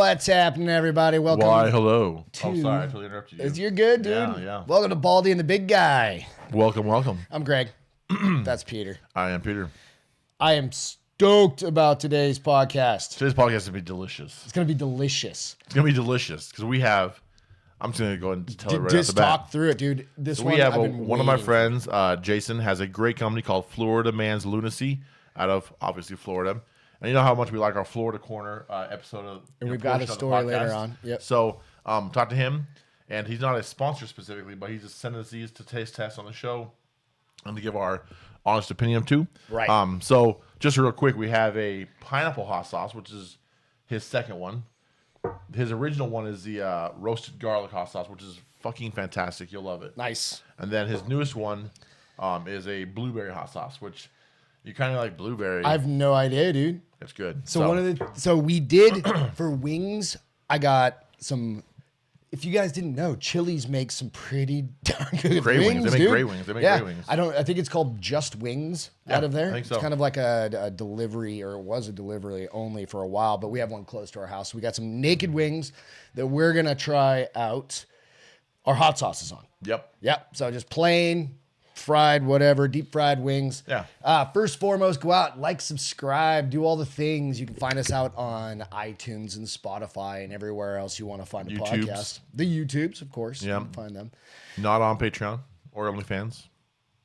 What's happening, everybody? Welcome. Why, hello. to- Oh, sorry, I totally interrupted you. You're good, dude. Yeah. Welcome to Baldy and the Big Guy. Welcome. I'm Greg. That's Peter. I am Peter. I am stoked about today's podcast. Today's podcast is going to be delicious. It's going to be delicious. It's going to be delicious because we have, I'm just going to go ahead and tell it right off Just the bat. talk through it, dude. This So one, we have I've been one of my waiting. friends, Jason, has a great company called Florida Man's Lunacy out of, obviously, Florida. And you know how much we like our Florida Corner episode of And we've got a portion of the story later podcast. on. Yep. So talk to him, and he's not a sponsor specifically, but he's just sending us these to taste test on the show and to give our honest opinion too. Right. So just real quick, we have a pineapple hot sauce, which is his second one. His original one is the roasted garlic hot sauce, which is fucking fantastic. You'll love it. Nice. And then his newest one is a blueberry hot sauce, which you kind of like blueberry. I have no idea, dude. It's good. So we did for wings. I got some. If you guys didn't know, Chili's makes some pretty darn good Great wings. They make dude. great wings. They make Yeah. great wings. I think it's called Just Wings out of there. I think so. It's kind of like a delivery, or it was a delivery only for a while, but we have one close to our house. We got some naked wings that we're gonna try out our hot sauces on. Yep. So just plain, fried, whatever, deep fried wings. Yeah. First foremost, go out, like, subscribe, do all the things. You can find us out on iTunes and Spotify and everywhere else you want to find a YouTubes. podcast. The YouTubes, of course. Yeah. You can find them. Not on Patreon or OnlyFans.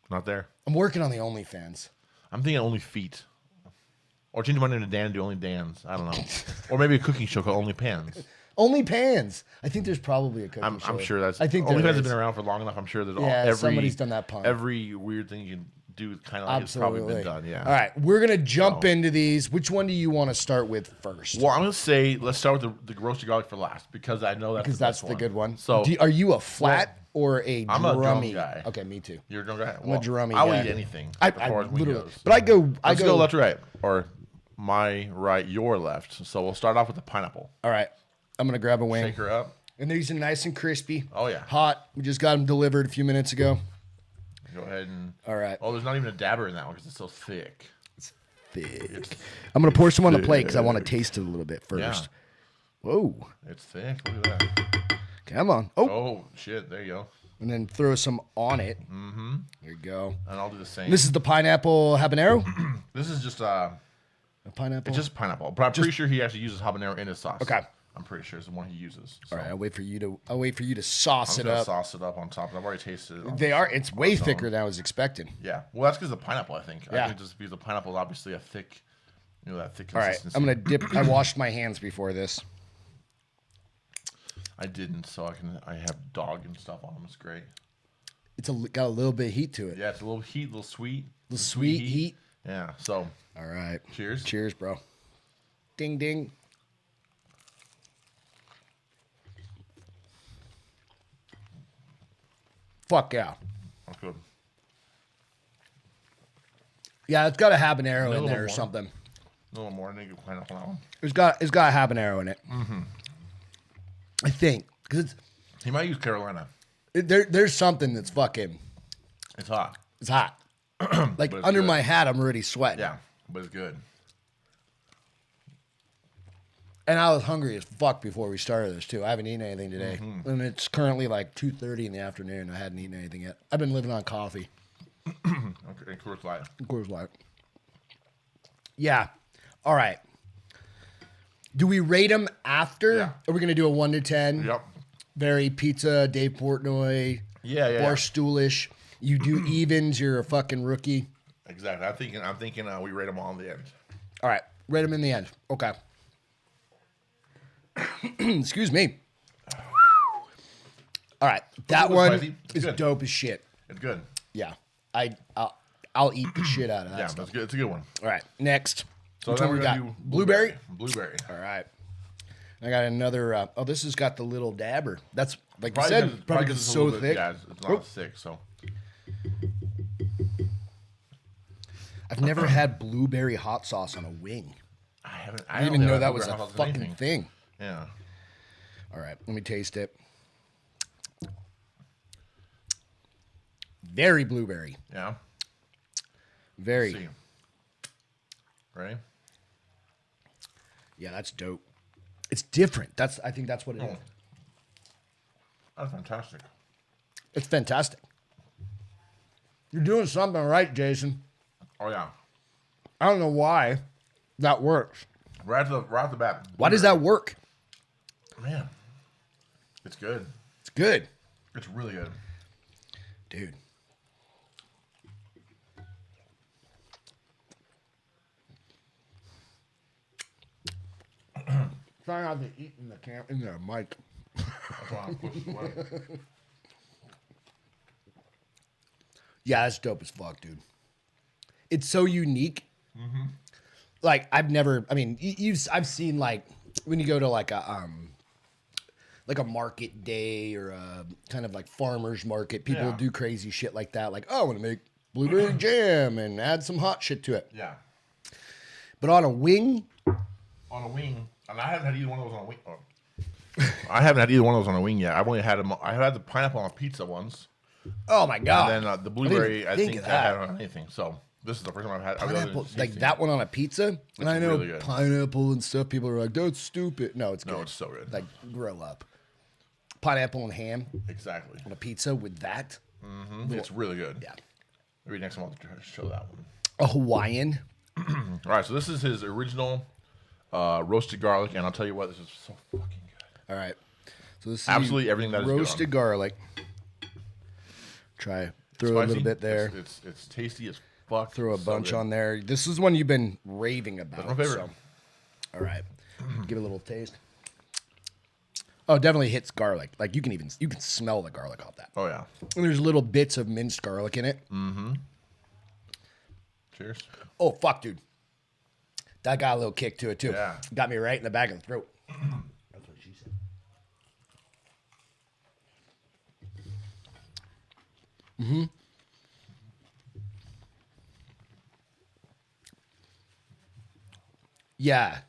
Not there. I'm working on the OnlyFans. I'm thinking Only Feet. Or change my name to Dan and do Only Dan's. I don't know. Or maybe a cooking show called Only Pans. Only Pans. I think there's probably a cooking show. I'm sure that's. I think there OnlyFans has is. been around for long enough. I'm sure there's Yeah, somebody's done that pun. Every weird thing you can do kind of like it's probably been done. Yeah. All right, we're gonna jump into these. Which one do you want to start with first? Well, I'm gonna say let's start with the roasted garlic for last because I know that's Because the that's best the one. good one. So Are you a flat or a I'm a drum drummy guy. Okay, me too. you're a drum guy. I'm a drummy I'll guy. eat anything. I as far as wing literally, goes. but I go Let's go left to right or my right, your left. So we'll start off with the pineapple. All right, I'm gonna grab a wing. Shake her up. And these are nice and crispy. Oh, yeah. Hot. We just got them delivered a few minutes ago. Go ahead and. All right. Oh, there's not even a dabber in that one because it's so thick. Thick. I'm gonna pour some on the plate because I want to taste it a little bit first. Yeah. Whoa. It's thick. Look at that. Come on. Oh. Oh shit! There you go. And then throw some on it. Mm-hmm. There you go. And I'll do the same. This is the pineapple habanero. This is just A pineapple. it's just pineapple, but I'm pretty sure he actually uses habanero in his sauce. Okay. I'm pretty sure it's the one he uses. So All right. I'll wait for you to sauce I'm it gonna up. sauce it up on top. I've already tasted it. It's way thicker than I was expecting. Yeah. Well, that's because of the pineapple. I think. Yeah. I think just because the pineapple is obviously a thick, that thick All right. consistency. I'm gonna dip. I washed my hands before this. I didn't, so I have dog and stuff on them. It's great. Got a little bit of heat to it. Yeah, it's a little heat, a little sweet. The sweet heat. Yeah. So. All right. Cheers. Cheers, bro. Ding, ding. Fuck yeah. That's good. Yeah, it's got a habanero in little there or more. something. A little more. I think you pineapple on that one. It's got a habanero in it. Mm-hmm. I think because He might use Carolina. there's something that's fucking. It's hot. It's hot. Like But it's under good. my hat, I'm already sweating. Yeah, but it's good. And I was hungry as fuck before we started this too. I haven't eaten anything today, and it's currently like 2:30 in the afternoon. I hadn't eaten anything yet. I've been living on coffee. Okay, and Coors Light. Of course, like. Yeah. All right. Do we rate them after? Yeah. Are we gonna do a 1 to 10? Yep. Very pizza, Dave Portnoy. Yeah. Barstoolish. You do evens. You're a fucking rookie. Exactly. I'm thinking we rate them all in the end. All right. Rate them in the end. Okay. Excuse me. All right. That little one spicy. It's is good. dope as shit. It's good. Yeah. I'll eat the shit out of that Yeah, stuff. it's good. It's a good one. All right. Next. So Which then one we're we gonna got? do Blueberry? Blueberry. All right. I got another. This has got the little dabber. That's like Probably you said. Probably because it's a so little bit- thick. Yeah, it's not Oh. thick. So I've never had blueberry hot sauce on a wing. I I didn't even know that was a fucking thing. Yeah. All right, let me taste it. Very blueberry. Yeah. Very. Let's see. Ready? Yeah, that's dope. It's different. I think that's what it is. That's fantastic. It's fantastic. You're doing something right, Jason. Oh yeah. I don't know why that works. Right off the bat. Why does that work? Man, it's good. It's good. It's really good. Dude. Try not to eat in the mic. That's why I'm pushing away. Yeah, that's dope as fuck, dude. It's so unique. Like I've seen like when you go to like a market day or a kind of like farmer's market, people Yeah. do crazy shit like that. Like, oh, I want to make blueberry jam and add some hot shit to it. Yeah. But on a wing, And I haven't had either one of those on a wing. I haven't had either one of those on a wing yet. I've only had them. I had the pineapple on a pizza once, oh my god! and then the blueberry. I think think of I that. haven't on anything. So this is the first time I've had Pineapple, like that one on a pizza. And I know really good. pineapple and stuff. People are like, "That's stupid." No, it's good. No, it's so good. Like, grow up. Pineapple and ham Exactly. on a pizza with that. It's really good. Yeah. Maybe next time I'll try to show that one. A Hawaiian. All right, so this is his original roasted garlic, and I'll tell you what, this is so fucking good. All right. So this is Absolutely everything that is good on roasted it. garlic. Throw a little Spicy. bit there. It's tasty as fuck. Throw a So bunch good. on there. This is one you've been raving about. That's my favorite. So. All right. Give it a little taste. Oh, it definitely hits garlic. Like you can smell the garlic off that. Oh yeah. And there's little bits of minced garlic in it. Cheers. Oh fuck, dude. That got a little kick to it too. Yeah. Got me right in the back of the throat. That's what she said. Yeah.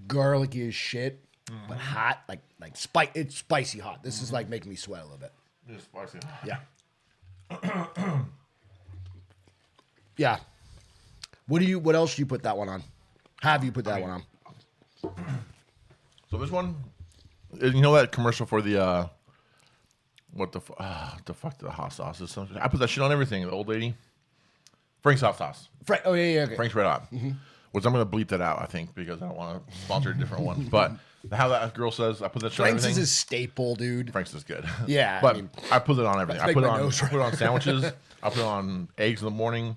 Garlicky as shit, but hot, it's spicy hot. This is like making me sweat a little bit. It's spicy. Yeah. Yeah. What else do you put that one on? Have you put that one on? So this one, you know that commercial for the what the fuck the hot sauce is? I put that shit on everything. The old lady, Frank's hot sauce, Oh yeah, okay. Frank's Red Hot. Which I'm gonna bleep that out, I think, because I don't want to sponsor a different one. But how that girl says, I put that shit on Frank's everything. is a staple, dude. Frank's is good. Yeah, I but mean, I put it on everything. let's I put make it my on. nose I put it on sandwiches. I put it on eggs in the morning.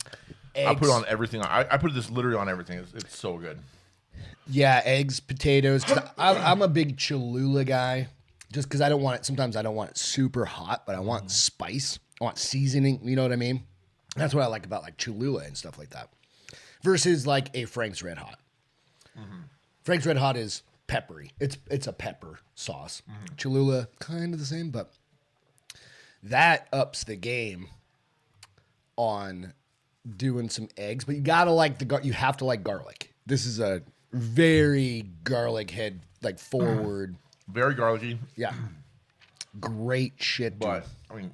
I put it on everything. I put this literally on everything. It's so good. Yeah, eggs, potatoes. 'Cause I'm a big Cholula guy. Just because I don't want it. Sometimes I don't want it super hot, but I want spice. I want seasoning. You know what I mean? That's what I like about like Cholula and stuff like that. Versus like a Frank's Red Hot. Frank's Red Hot is peppery. It's a pepper sauce. Cholula, kind of the same, but that ups the game on doing some eggs. But you gotta like you have to like garlic. This is a very garlic head, like forward. Very garlicky. Yeah. Great shit, dude. But I mean,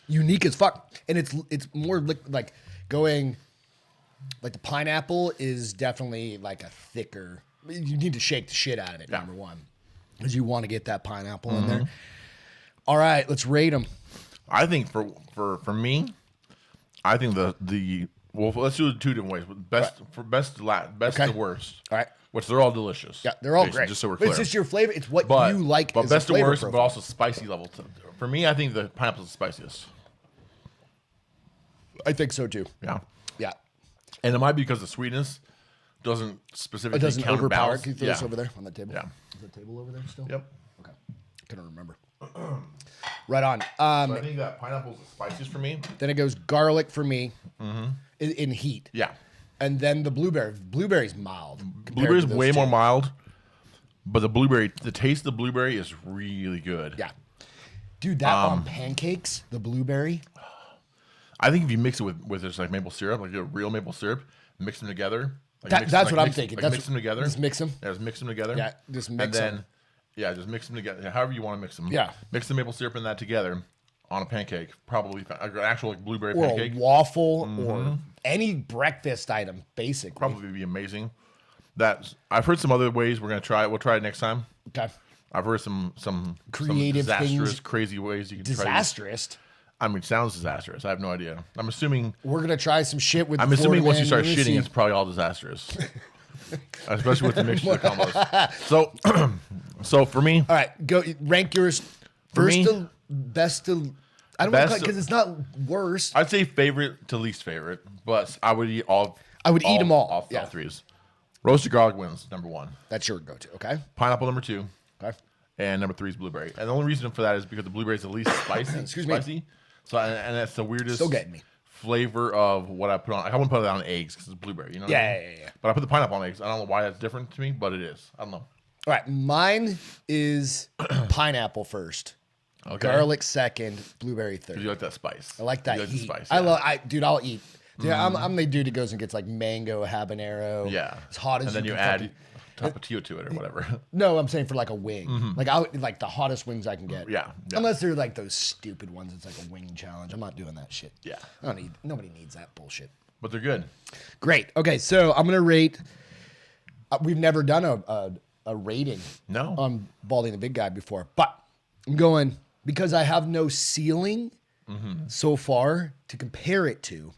Unique as fuck. And it's more like going, like the pineapple is definitely like a thicker, you need to shake the shit out of it, number one. Because you want to get that pineapple in there. All right, let's rate them. I think for me, I think the well, let's do it two different ways. Best Okay. to worst. All right. Which they're all delicious. Yeah, they're all Jason, great. Just so we're But clear. it's just your flavor. It's what but, you like. But as a best to flavor worst, but profile. also spicy level. For me, I think the pineapple's the spiciest. I think so too. Yeah. Yeah. And it might be because the sweetness doesn't specifically It doesn't overpower. counterbalance. Can you throw this over there on the table? Yeah. Is the table over there still? Yep. Okay. Couldn't remember. Right on. So I think that pineapple's the spiciest for me. Then it goes garlic for me in heat. Yeah. And then the blueberry. Blueberry's mild. compared Blueberry's to those way two. more mild, but the taste of the blueberry is really good. Yeah. Dude, that on pancakes, the blueberry. I think if you mix it with just like maple syrup, like a real maple syrup, mix them together. Like That's what I'm thinking. Like That's mix them together. Just mix them. Yeah, just mix them together. Yeah, just mix and then, them. Yeah, just mix them together. However you want to mix them. Yeah. Mix the maple syrup and that together on a pancake. Probably an actual like blueberry Or pancake. a waffle or any breakfast item, basically. Probably be amazing. That I've heard some other ways we're gonna try it. We'll try it next time. Okay. I've heard some Creative disastrous, things. crazy ways you can try. Disastrous. I mean, it sounds disastrous. I have no idea. I'm assuming. We're gonna try some shit with. I'm assuming once you start shitting, it's probably all disastrous. Especially with the mixture combos. So for me, all right, go rank yours first to best to. I don't want to because it's not worst. I'd say favorite to least favorite, but I would eat all. I would eat them all. All threes. Roasted garlic wins number 1. That's your go-to. Okay. Pineapple number 2. Okay. And number 3 is blueberry. And the only reason for that is because the blueberry is the least spicy. Excuse me. So and that's the weirdest. Still getting me. Flavor of what I put on. I wouldn't put it on eggs because it's blueberry. You know. Yeah. But I put the pineapple on eggs. I don't know why that's different to me, but it is. I don't know. All right, mine is pineapple first. Okay. Garlic second, blueberry third. You like that spice. I like that you like heat. The spice, Dude, I'll eat. Dude, I'm the dude who goes and gets like mango habanero. Yeah. It's hot as and then you add tapatio to it or whatever. No, I'm saying for like a wing. Like like the hottest wings I can get. Yeah. Unless they're like those stupid ones. It's like a wing challenge. I'm not doing that shit. Yeah. Nobody needs that bullshit. But they're good. Great. Okay, so I'm gonna rate. We've never done a rating. No. On Baldy and the Big Guy before, but I'm going because I have no ceiling so far to compare it to.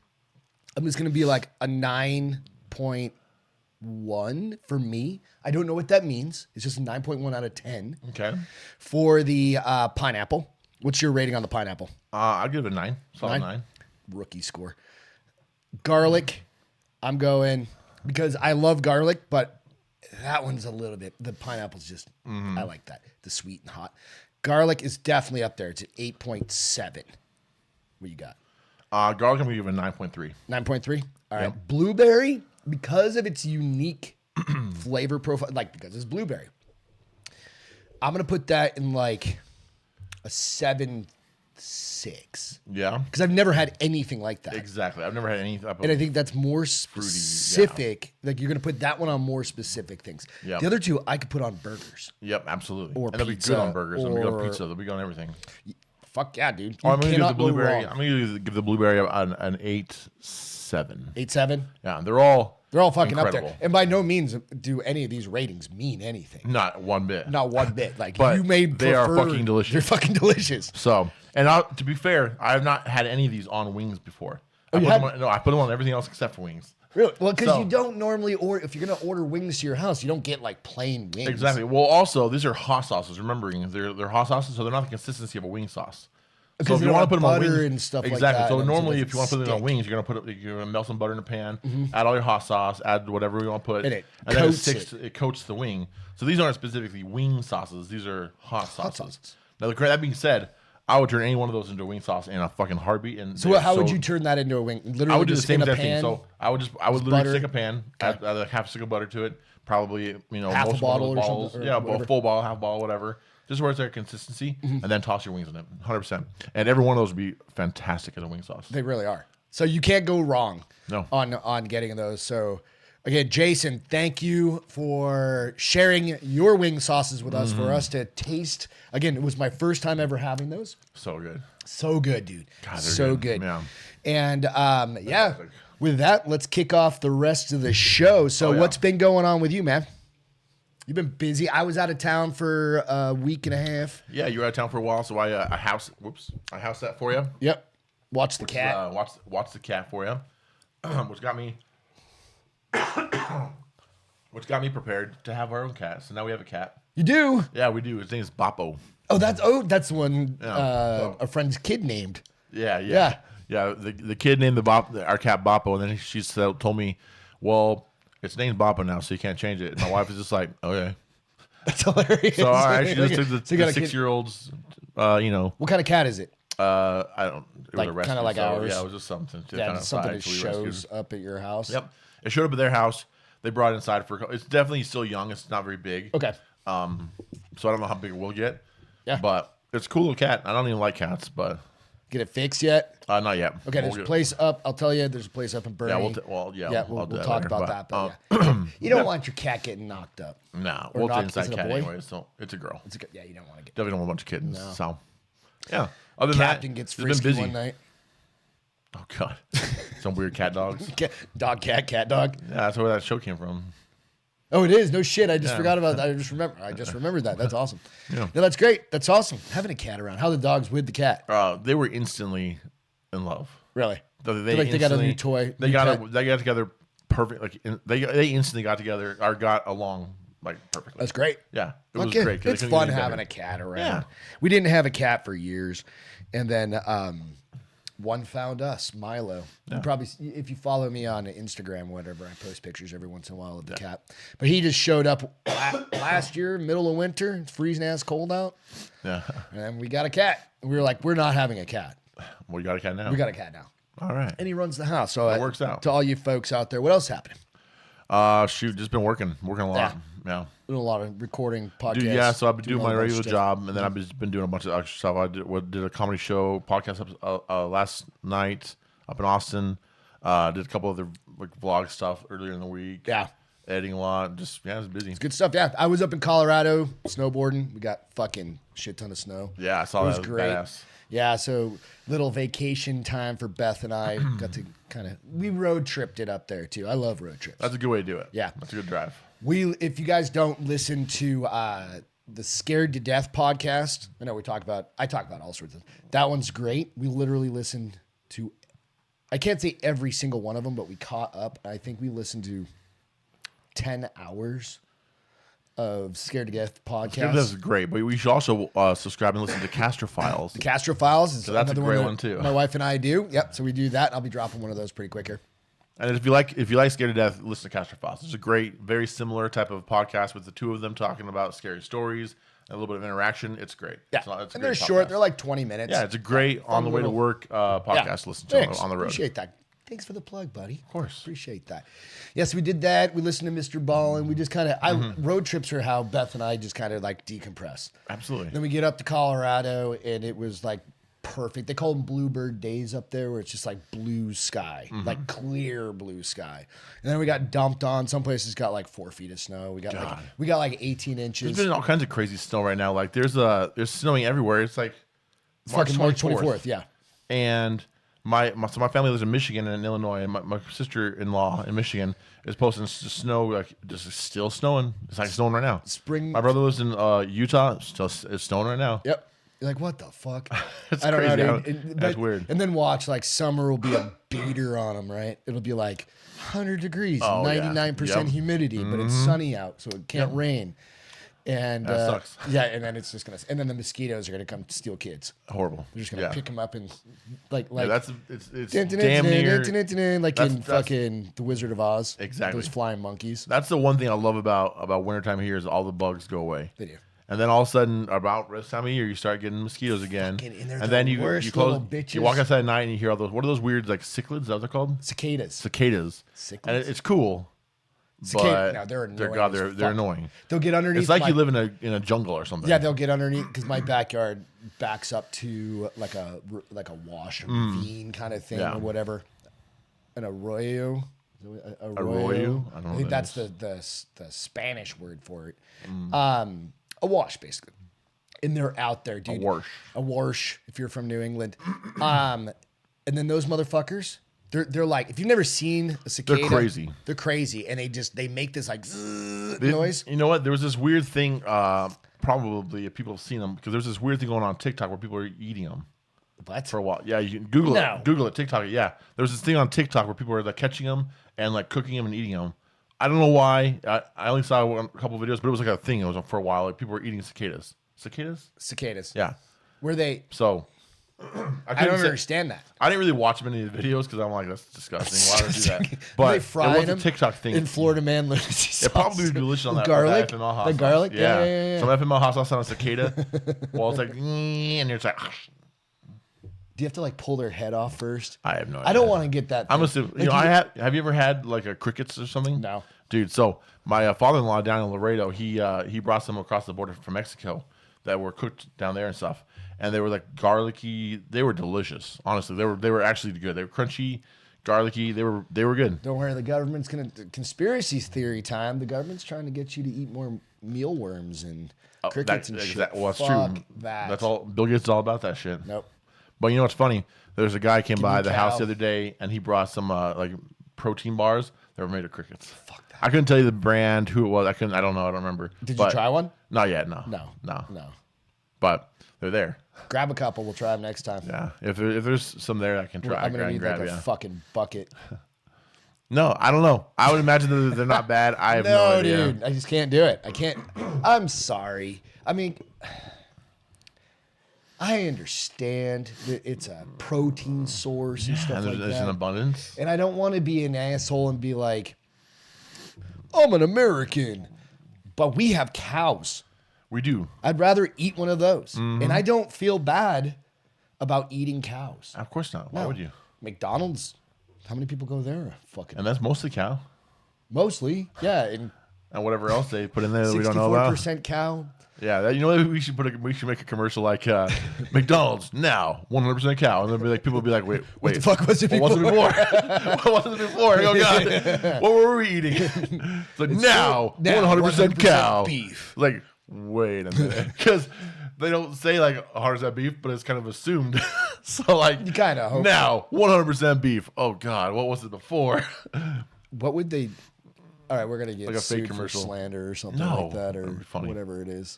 I'm just gonna be like a 9.1 for me. I don't know what that means. It's just a 9.1 out of 10. Okay. For the pineapple, what's your rating on the pineapple? I'll give it a 9. Solid 9. Rookie score. Garlic, I'm going because I love garlic, but that one's a little bit. The pineapple's just. I like that. The sweet and hot. Garlic is definitely up there. It's at 8.7. What you got? Garlic, I'm going to give it a 9.3. 9.3? All right. Yep. Blueberry, because of its unique flavor profile, like because it's blueberry, I'm going to put that in like a 7.6. Yeah. Because I've never had anything like that. Exactly. I've never had any. And I think that's more specific. Like you're going to put that one on more specific things. Yep. The other two I could put on burgers. Yep, absolutely. Or and they'll be pizza, good on burgers. They'll be good on or- pizza. They'll be good on everything. Fuck yeah, dude. I'm going to give the cannot go blueberry. wrong. I'm going to give the blueberry an 8.7. 8.7? Yeah, they're all fucking incredible. up there. And by no means do any of these ratings mean anything. Not one bit. Not one bit. Like But you may they are fucking delicious. They're fucking delicious. So, and to be fair, I have not had any of these on wings before. I put them on everything else except for wings. Really? Well, because So- you don't normally order, if you're going to order wings to your house, you don't get like plain wings. Exactly. Well, also, these are hot sauces. Remembering, they're hot sauces, so they're not the consistency of a wing sauce. Because So if you you want to don't put them have on butter wings, and stuff like exactly. that, So and so normally, it if you want to put it on stick. wings, you're gonna melt some butter in a pan, add all your hot sauce, add whatever you want to put, And it then coats it coats the wing. So these aren't specifically wing sauces; these are hot sauces. sauces. Now, that being said, I would turn any one of those into a wing sauce in a fucking heartbeat. And So how would you turn that into a wing? Literally I would do the just same in a exact thing. pan? So I would literally butter. stick a pan, add like half a stick of butter to it, probably Half a most bottle or bottles, something, or yeah, whatever. a full bottle, half bottle, whatever. Just where it's their consistency, and then toss your wings in it, 100%. And every one of those would be fantastic as a wing sauce. They really are. So you can't go wrong No. on getting those. So again, Jason, thank you for sharing your wing sauces with us for us to taste. Again, it was my first time ever having those. So good. So good, dude. God, they're So good. good. Yeah. And yeah, with that, let's kick off the rest of the show. So yeah. what's been going on with you, man? You've been busy. I was out of town for a week and a half. Yeah, you were out of town for a while, so I house that for you. Yep. Watch the cat. Watch the cat for you, which got me prepared to have our own cat. So now we have a cat. You do? Yeah, we do. His name is Boppo. Oh, that's the one Yeah, a friend's kid named. Yeah. The kid named our cat Boppo, and then she told me, "Well, it's named Boppo now, so you can't change it." And my wife is just like, "Okay." That's hilarious. So all right, she just took So you got the a kid- 6-year-old's. What kind of cat is it? I don't. It Like, was a rescue, kinda like so, ours? Yeah, it was just something. To Yeah, kind it's of something fight, that so we shows rescued. up at your house. Yep, it showed up at their house. They brought it inside for. It's definitely still young. It's not very big. Okay. So I don't know how big it will get. Yeah. But it's a cool little cat. I don't even like cats, but Get it fixed yet? not yet. Okay, there's a place up. I'll tell you, there's a place up in Bernie. Yeah, we'll I'll do that talk later, about but, that. But yeah. You don't want your cat getting knocked up. No, Or well, not- it's is inside it a cat boy? anyway, so it's a girl. Yeah, you don't want to get. Definitely don't want a bunch of kittens. No. So, yeah. Other than Captain that, gets it's been frisky busy. one night. Oh God, some weird cat dogs. Dog, cat, dog. Yeah, that's where that show came from. Oh, it is. No shit. I just forgot about that. I just remembered that. That's awesome. Yeah. No, that's great. That's awesome. Having a cat around. How are the dogs with the cat? They were instantly in love. Really? They got a new toy. They got together perfect. Like they instantly got together or got along like perfectly. That's great. Yeah, it was great. It's fun having a cat around. Yeah. We didn't have a cat for years, and then one found us, Milo. Yeah. You probably, if you follow me on Instagram, whatever, I post pictures every once in a while of the cat. But he just showed up last year, middle of winter. It's freezing ass cold out. Yeah. And we got a cat. We were like, we're not having a cat. Well, you got a cat now. We got a cat now. All right. And he runs the house. So it works out. To all you folks out there, what else happening? Shoot, just been working a lot. Yeah. Doing a lot of recording podcasts. Dude, yeah, so I've been doing my all that regular stuff. job, and then I've just been doing a bunch of extra stuff. I did a comedy show, podcast last night up in Austin. Did a couple other like vlog stuff earlier in the week. Yeah. Editing a lot. Just, it was busy. It's good stuff. Yeah. I was up in Colorado snowboarding. We got fucking shit ton of snow. Yeah, I saw that. It was great. Badass. Yeah, so little vacation time for Beth and I. Got to we road tripped it up there too. I love road trips. That's a good way to do it. Yeah. That's a good drive. If you guys don't listen to the Scared to Death podcast, I talk about all sorts of. That one's great. We literally listened to, I can't say every single one of them, but we caught up. I think we listened to 10 hours of Scared to Death podcast. That's great, but we should also subscribe and listen to Castro Files. The Castro Files is that's a another great one one too. My wife and I do. Yep. So we do that. I'll be dropping one of those pretty quick here. And if you like Scared to Death, listen to Castro Files. It's a great, very similar type of podcast with the two of them talking about scary stories and a little bit of interaction. It's great. Yeah. It's a And they're great short. podcast. They're like 20 minutes. Yeah, it's a great on the way to work podcast to listen to Thanks. on the road. Appreciate that. Thanks for the plug, buddy. Of course. Appreciate that. Yes, we did that. We listened to Mr. Ball, and we just kind of, road trips are how Beth and I just kind of like decompress. Absolutely. Then we get up to Colorado, and it was like perfect. They call them bluebird days up there, where it's just like blue sky, like clear blue sky. And then we got dumped on. Some places got like 4 feet of snow. We got like 18 inches. There's been all kinds of crazy snow right now. Like there's snowing everywhere. It's like Fucking March 24th. Yeah. And my family lives in Michigan and in Illinois, and my sister-in-law in Michigan is posting snow, like just still snowing. It's like snowing right now. Spring. My brother lives in Utah. It's snowing right now. Yep. You're like, what the fuck? It's I don't crazy. know, dude. That's weird. And then watch, like, summer will be a beater on them, right? It'll be like 100 degrees, Oh, yeah. 99% humidity, but it's sunny out, so it can't rain. And That sucks. Yeah, and then it's just gonna. And then the mosquitoes are gonna come steal kids. Horrible. They're just gonna pick them up and like. It's damn near. like that's- in fucking The Wizard of Oz. Exactly. Those flying monkeys. That's the one thing I love about wintertime here is all the bugs go away. They do. And then all of a sudden, about this time of year, you start getting mosquitoes again. Fucking- and they're and the then you worst close. little bitches. You walk outside at night and you hear all those. What are those weird like cichlids? Is that what they're called? Cicadas. Cicadas. Cichlids. And it's cool. Cicada. But No, they're annoying they're as fuck. annoying. They'll get underneath. It's like my- you live in a jungle or something. Yeah, they'll get underneath because my backyard backs up to like a wash, a ravine kind of thing Yeah. or whatever. An arroyo. Arroyo? I don't know I think what that's that the Spanish word for it. A wash, basically. And they're out there, dude. A wash, if you're from New England. And then those motherfuckers, they're like, if you've never seen a cicada, They're crazy. They're crazy, and they make this like noise. You know what? There was this weird thing. Probably if people have seen them, because there's this weird thing going on TikTok where people are eating them. What? For a while. Yeah, you can Google No. it. Google it, TikTok it. Yeah. There was this thing on TikTok where people were like catching them and like cooking them and eating them. I don't know why. I only saw a couple of videos, but it was like a thing. It was for a while. Like people were eating cicadas. Cicadas. Yeah. Were they? So I don't understand that. I didn't really watch many of the videos because I'm like, that's disgusting. Why would I do that? They But frying it was a them TikTok thing. in Florida Man Lunacy It probably would be delicious on that garlic. that FML hot The sauce. garlic. Yeah. Some FML hot sauce on a cicada. Well, it's like, and you're just like, Do you have to like pull their head off first? I have no idea. I don't want to get that. I'm thing. assuming. Like, You know, have you ever had like a crickets or something? No. Dude, so my father-in-law down in Laredo, he brought some across the border from Mexico that were cooked down there and stuff, and they were like garlicky. They were delicious. Honestly, they were actually good. They were crunchy, garlicky. They were good. Don't worry, the government's gonna conspiracy theory time. The government's trying to get you to eat more mealworms and crickets and shit. Well, that's Fuck true. that. That's all. Bill Gates is all about that shit. Nope. But you know what's funny? There's a guy came by me the cow. house the other day, and he brought some like protein bars. They were made of crickets. Fuck that. I couldn't tell you the brand, who it was. I don't know. I don't remember. Did you try one? Not yet. No. No. But they're there. Grab a couple. We'll try them next time. Yeah. If there's some there, I can try. I'm gonna need grab, like a fucking bucket. No, I don't know. I would imagine that they're not bad. I have no idea. Dude, I just can't do it. I can't. I'm sorry. I mean, I understand that it's a protein source and stuff like there's that. an abundance. And I don't want to be an asshole and be like, I'm an American, but we have cows. We do. I'd rather eat one of those. And I don't feel bad about eating cows. Of course not. Why would you? McDonald's, how many people go there? Fucking And that's mostly cow. mostly, yeah. And And whatever else they put in there that we don't know about. 64% cow. Yeah, you know what? We should make a commercial like McDonald's now 100% cow, and then people will be like, wait, What the fuck was it what before? was it before? What was it before? Oh god, what were we eating? It's like now 100% cow. Beef. Like, wait a minute, because they don't say like 100% beef, but it's kind of assumed. So like, You kinda hope now 100% beef. Oh god, what was it before? What would they? All right, we're gonna get Like a fake sued commercial. for slander or something No, like that, or that'd be funny. whatever it is.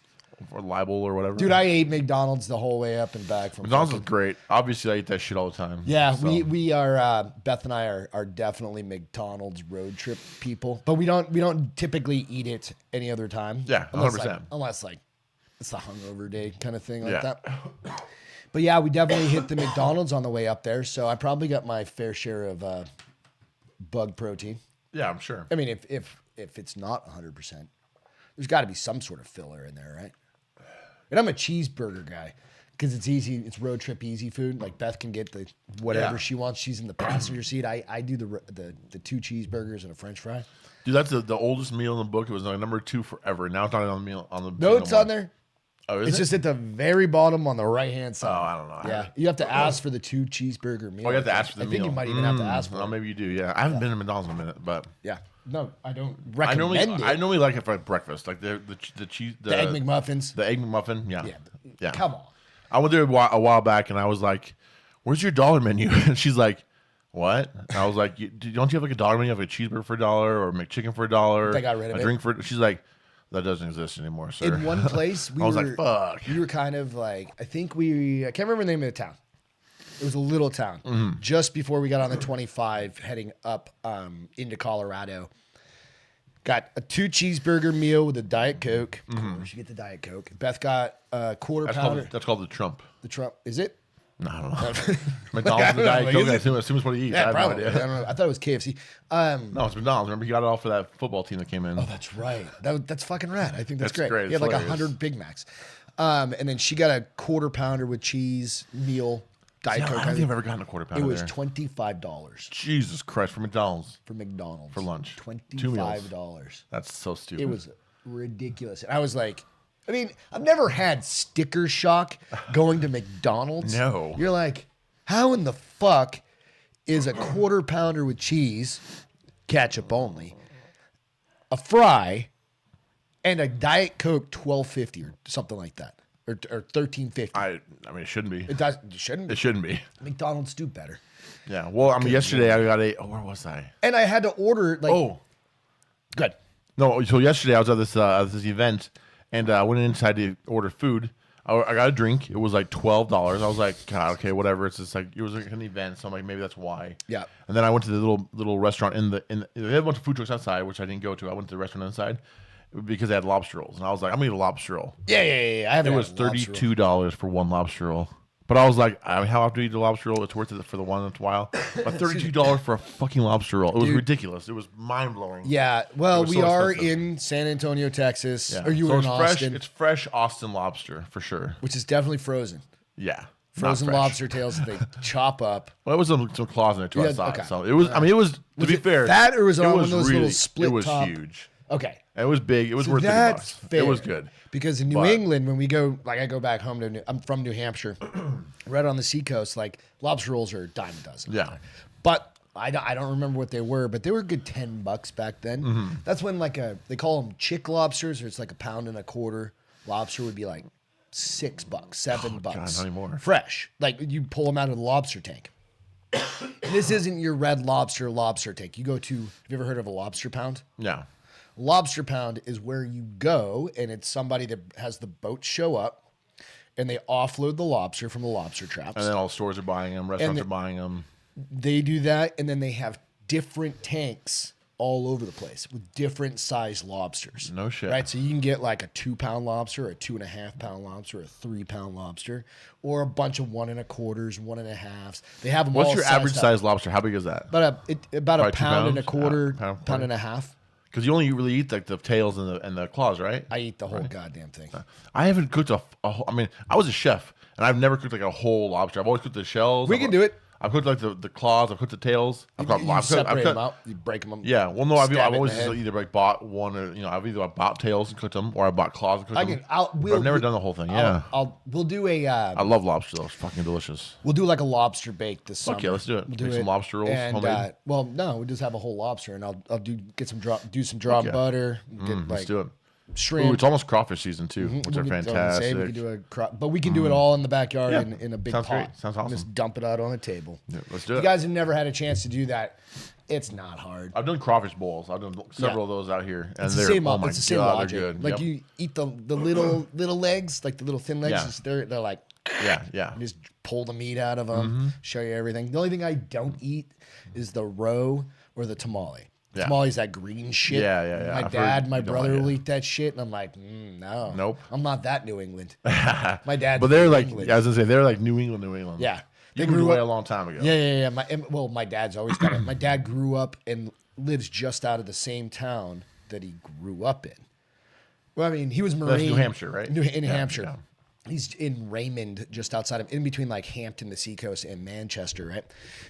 Or libel or whatever. Dude, I ate McDonald's the whole way up and back from McDonald's is fucking- great. Obviously, I eat that shit all the time. Yeah, so. we are Beth and I are definitely McDonald's road trip people, but we don't typically eat it any other time. Yeah, 100%. Unless it's the hungover day kind of thing like Yeah. that. But yeah, we definitely hit the McDonald's on the way up there, so I probably got my fair share of bug protein. Yeah, I'm sure. I mean, if it's not 100%, there's got to be some sort of filler in there, right? And I'm a cheeseburger guy because it's easy. It's road trip easy food. Like Beth can get the whatever Yeah. she wants. She's in the passenger seat. I do the 2 cheeseburgers and a French fry. Dude, that's the oldest meal in the book. It was like number 2 forever. Now it's not on the meal on the. No, it's more. on there. Oh, is It's it? just at the very bottom on the right hand Oh, side. I don't know. Yeah, you have to ask for the 2 cheeseburger meal. Oh, you have to ask for the I meal. think you might even have to ask for Well, it. maybe you do. Yeah, I haven't been to McDonald's in a minute, but Yeah. No, I don't I recommend normally it. like it for like breakfast, like the cheese, The Egg McMuffins. the egg McMuffin. Yeah, Yeah. Come on. I went there a while back, and I was like, "Where's your dollar menu?" And she's like, "What?" And I was like, "Don't you have like a dollar menu? You have a cheeseburger for $1 or McChicken for $1? They got rid of a it. drink for." She's like, "That doesn't exist anymore, sir." In one place, I was like, "Fuck." We were kind of like, I can't remember the name of the town. It was a little town Mm-hmm. just before we got on the 25 heading up into Colorado. Got a 2 cheeseburger meal with a Diet Coke. Of course, you get the Diet Coke. Beth got a quarter pounder. That's called the Trump. The Trump, is it? No, I don't know. McDonald's and the Diet Like, Coke. is I it? assume it's what he eats. I Yeah, have probably. no I idea. don't know. I thought it was KFC. No, it's McDonald's. Remember, he got it all for that football team that came in. Oh, that's right. That's fucking rad. I think that's That's great. great. He had It's like hilarious. 100 Big Macs. And then she got a quarter pounder with cheese meal, Diet Yeah, Coke. I don't think I've ever gotten a quarter It pounder was there. $25 Jesus Christ, for McDonald's. for McDonald's. For lunch. 25 meals. dollars. That's so stupid. It was ridiculous. And I was like, I mean, I've never had sticker shock going to McDonald's. No. You're like, how in the fuck is a quarter pounder with cheese, ketchup only, a fry, and a Diet Coke $12.50 or something like that, or $13.50? I mean, it shouldn't be. It shouldn't be. It shouldn't be. McDonald's do better. Yeah. Well, I mean, yesterday I got where was I? And I had to order like. Oh, Good. no. So yesterday I was at this event, and I went inside to order food. I got a drink. It was like $12. I was like, God, okay, whatever. It's just like it was like an event, so I'm like, maybe that's why. Yeah. And then I went to the little restaurant they had a bunch of food trucks outside, which I didn't go to. I went to the restaurant inside because they had lobster rolls, and I was like, I'm gonna eat a lobster roll. Yeah. I It haven't. was had a lobster roll. $32 for one lobster roll. But I was like, how often do you eat a lobster roll? It's worth it for the one in a while. But $32 for a fucking lobster roll. It was ridiculous. It was mind blowing. Yeah, well, It was we so are expensive. in San Antonio, Texas. Yeah. Or you So were it's in fresh, Austin, It's fresh Austin lobster for sure. which is definitely frozen. Yeah. not Frozen fresh. lobster tails that they chop up. Well, it was some claws in it too. I Yeah, saw okay. it. So it was. I mean, it was. To be it fair, fat or was it it on one was of those little really- split It was top? huge. Okay. It was big. It was So worth $30. that's fair. It was good. Because in New But- England, when we go, like I go back home to, I'm from New Hampshire, right on the seacoast, like lobster rolls are a dime a dozen. Yeah. But I don't remember what they were, but they were a good $10 back then. Mm-hmm. That's when they call them chick lobsters, or it's like £1.25. Lobster would be like $6, $7. God, not anymore. Fresh. Like you pull them out of the lobster tank. This isn't your Red Lobster take. You go to, have you ever heard of a lobster pound? Yeah. Lobster pound is where you go, and it's somebody that has the boat show up, and they offload the lobster from the lobster traps. And then all stores are buying them, restaurants are buying them. They do that, and then they have different tanks all over the place with different size lobsters. No shit. Right? So you can get like a 2-pound lobster, a 2.5-pound lobster, a 3-pound lobster, or a bunch of 1 1/4s, 1 1/2s. They have them all. What's your average size lobster? How big is that? About a pound and a 2 quarter, pounds? pound and a half. Because you only really eat like the tails and the claws, right? I eat the whole goddamn thing. I haven't cooked I mean, I was a chef, and I've never cooked like a whole lobster. I've always cooked the shells. We can do it. I've cooked like the claws. I've cooked the tails. You separate them out. You break them up. Yeah. Well, no, I've stab it in always the just head. either like bought one or I've either bought tails and cooked them, or I bought claws and cooked them. But I've never done the whole thing. Yeah. We'll do a. I love lobster though. It's fucking delicious. We'll do like a lobster bake this summer. Okay, let's do it. We'll Make some lobster rolls. And, homemade. well, no, we just have a whole lobster, and I'll do some drop butter. Get like Let's do it. shrimp. Ooh, it's almost crawfish season too, which are We can fantastic. but we can do it all in the backyard Yeah. in a big Sounds pot. great. Sounds awesome. Just dump it out on the table. Yeah, let's do If it. you guys have never had a chance to do that, it's not hard. I've done crawfish bowls. I've done several of those out here, and It's they're the same, oh my it's the same god, logic. they're good. Like Yep. you eat the little legs, like the little thin legs. Yeah. They're like yeah. you just pull the meat out of them, show you everything. The only thing I don't eat is the roe or the tamale. Yeah. Tamale's that green shit. Yeah. My I've dad, heard my you don't brother like it. will eat that shit, and I'm like, no. Nope. I'm not that New England. My dad. But they're like, I was gonna say, they're like New England. Yeah. They grew away a long time ago. Yeah. My dad's always done it. My dad grew up and lives just out of the same town that he grew up in. Well, I mean, he was Marine. That's New Hampshire, right? In Hampshire. Yeah. He's in Raymond, just outside of, in between like Hampton, the seacoast, and Manchester, right?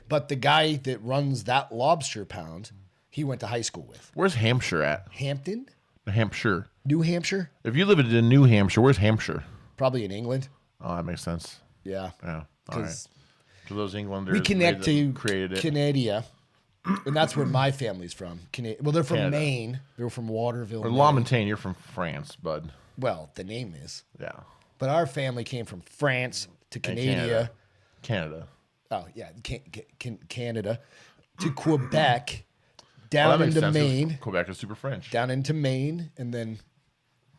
But the guy that runs that lobster pound, he went to high school with. Where's Hampshire at? Hampton? Hampshire. New Hampshire? If you live in New Hampshire, where's Hampshire? Probably in England. Oh, that makes sense. Yeah. Yeah. All right. So those Englanders We connect to created it. Canada, and that's where my family's from. Well, they're from Canada. Maine. They're from Waterville, Or Maine. La Montagne, you're from France, bud. Well, the name is. Yeah. But our family came from France to And Canada. Canada. Oh, yeah, Canada to Quebec, Oh, down that makes into sense. 'Cause Maine, Quebec is super French. down into Maine, and then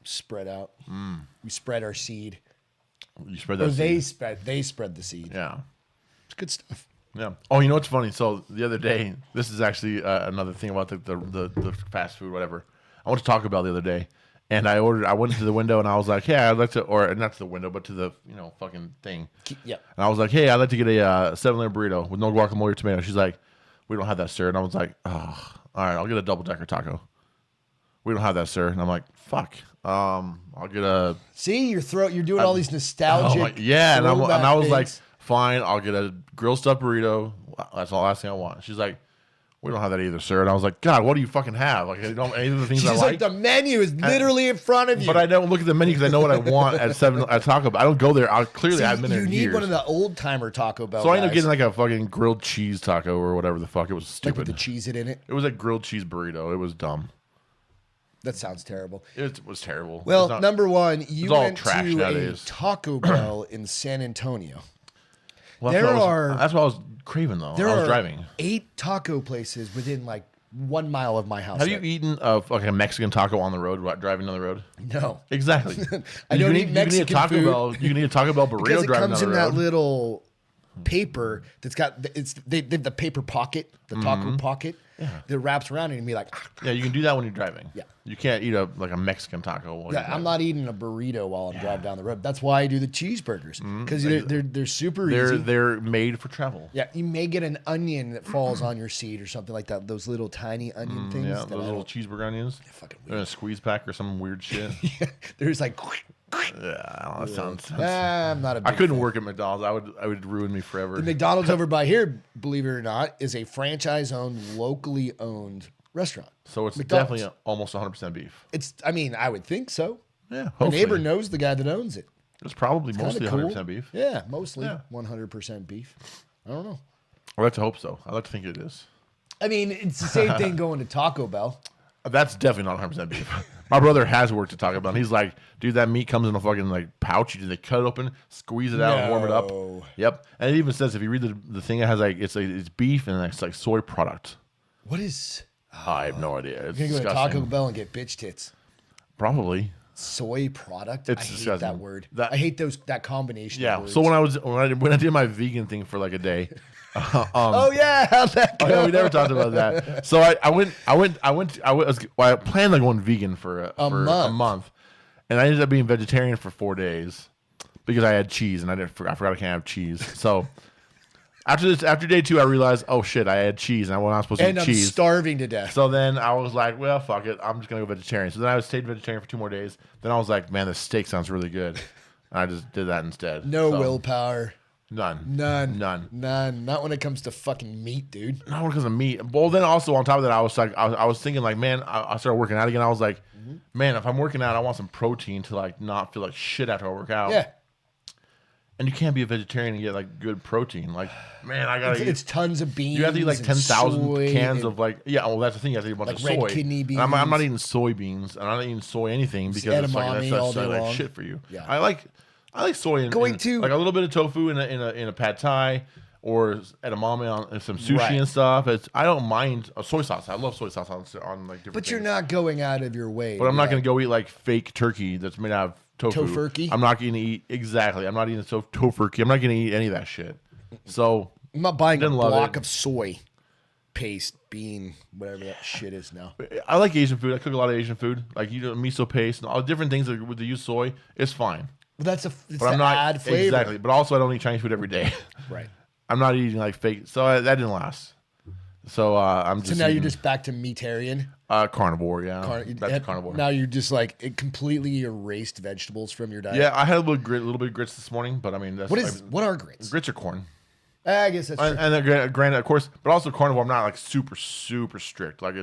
spread out. We spread our seed. You spread Or that seed. they spread the seed. Yeah. It's good stuff. Yeah. Oh, you know what's funny? So the other day, this is actually another thing about the fast food, whatever. I went to Taco Bell the other day, and I went to the window, and I was like, hey, I'd like to, or not to the window, but to the fucking thing. Yeah. And I was like, hey, I'd like to get a 7-layer burrito with no guacamole or tomato. She's like, we don't have that, sir. And I was like, oh, all right, I'll get a double-decker taco. We don't have that, sir. And I'm like, fuck. I'll get a. See, you're doing all these nostalgic. Yeah, and I was like, things. fine, I'll get a grilled stuffed burrito. That's the last thing I want. She's like, we don't have that either, sir. And I was like, God, what do you fucking have? Like, I don't any of the things She's I like, like. the menu is literally in front of you. But I don't look at the menu because I know what I want at Taco Bell. I don't go there. I clearly See, haven't been there you in need years. one of the old timer Taco Bell. So I ended up guys, getting like a fucking grilled cheese taco or whatever the fuck. It was like stupid. with the cheese in it. It was like grilled cheese burrito. It was dumb. That sounds terrible. It was terrible. Well, It's not- number one, you all went trash to nowadays. a Taco Bell in San Antonio. well, there that's what I was craving though. There I was are driving. 8 taco places within like 1 mile of my house. Have you eaten a Mexican taco on the road, driving down the road? No. Exactly. I don't eat Mexican you can eat a Taco food. Bell. You can eat a Taco Bell burrito Because it driving comes down in the road. that little paper that's got they have the paper pocket, the taco pocket that wraps around it and be like, Yeah, you can do that when you're driving. Yeah. You can't eat a Mexican taco. While you're I'm driving. not eating a burrito while I'm driving down the road. That's why I do the cheeseburgers because they're super easy. They're made for travel. Yeah, you may get an onion that falls on your seat or something like that. Those little tiny onion things. Yeah, that those I little don't- cheeseburger onions. fucking They're in a squeeze pack or some weird shit. There's like, Yeah, that sounds. I'm not a big I couldn't fan. work at McDonald's. I would ruin me forever. The McDonald's over by here, believe it or not, is a franchise-owned, locally owned restaurant. So it's McDonald's. definitely almost 100% beef. I mean, I would think so. Yeah, My hopefully. neighbor knows the guy that owns it. It's probably Kinda mostly cool. 100% beef. Yeah, mostly Yeah. 100% beef. I don't know. I'd like to hope so. I'd like to think it is. I mean, it's the same thing going to Taco Bell. That's definitely not 100% beef. My brother has worked at Taco Bell. And he's like, dude, that meat comes in a fucking like pouch. They cut it open, squeeze it out, and warm it up. Yep. And it even says if you read the thing, it has like it's beef and it's like soy product. What is? I have no idea. It's You're gonna go to disgusting. Taco Bell and get bitch tits. Probably. Soy product. It's I hate disgusting. that word. That- I hate that combination. Yeah. Of words. So when I did my vegan thing for like a day. Oh yeah, how'd that go? Oh, yeah, we never talked about that. So I planned on going vegan for a month, and I ended up being vegetarian for 4 days because I had cheese and I forgot I can't have cheese. So after day 2, I realized, oh shit, I had cheese and I wasn't supposed to eat cheese. I'm starving to death. So then I was like, well, fuck it, I'm just gonna go vegetarian. So then I stayed vegetarian for 2 more days. Then I was like, man, the steak sounds really good, and I just did that instead. No So, willpower. None. Not when it comes to fucking meat, dude. Not because of meat. Well, then also on top of that, I was like, I was thinking like, man, I started working out again. I was like, man, if I'm working out, I want some protein to like not feel like shit after I work out. Yeah. And you can't be a vegetarian and get like good protein. Like, man, I gotta eat. It's tons of beans. You have to eat like and 10,000 soy cans and of like, yeah. Well, that's the thing. You have to eat a bunch like of red soy. kidney And I'm not beans. eating soybeans. I'm not eating soy anything because it's like edamame all that's day like long. shit for you. Yeah. I like soy in Going to- like a little bit of tofu in a pad thai or edamame on some sushi Right. and stuff. I don't mind soy sauce. I love soy sauce on like different. But you're things. not going out of your way. But I'm not going to go eat like fake turkey that's made out of tofu. Tofurkey? I'm not going to eat exactly. I'm not eating tofurkey. I'm not going to eat any of that shit. So I'm not buying a didn't love block it. of soy paste, bean, whatever that shit is now. I like Asian food. I cook a lot of Asian food, like miso paste and all different things that they use soy. It's fine, Well, it's but I'm not add flavor. exactly. But also, I don't eat Chinese food every day. Right. I'm not eating like fake. So that didn't last. So I'm just So now you're eating, just back to meatarian. carnivore. Yeah, back to carnivore. Now you're just like it completely erased vegetables from your diet. Yeah, I had a little bit of grits this morning, but I mean, that's What are grits? grits are corn. I guess that's true. And then granted, of course, but also carnivore. I'm not like super strict. Like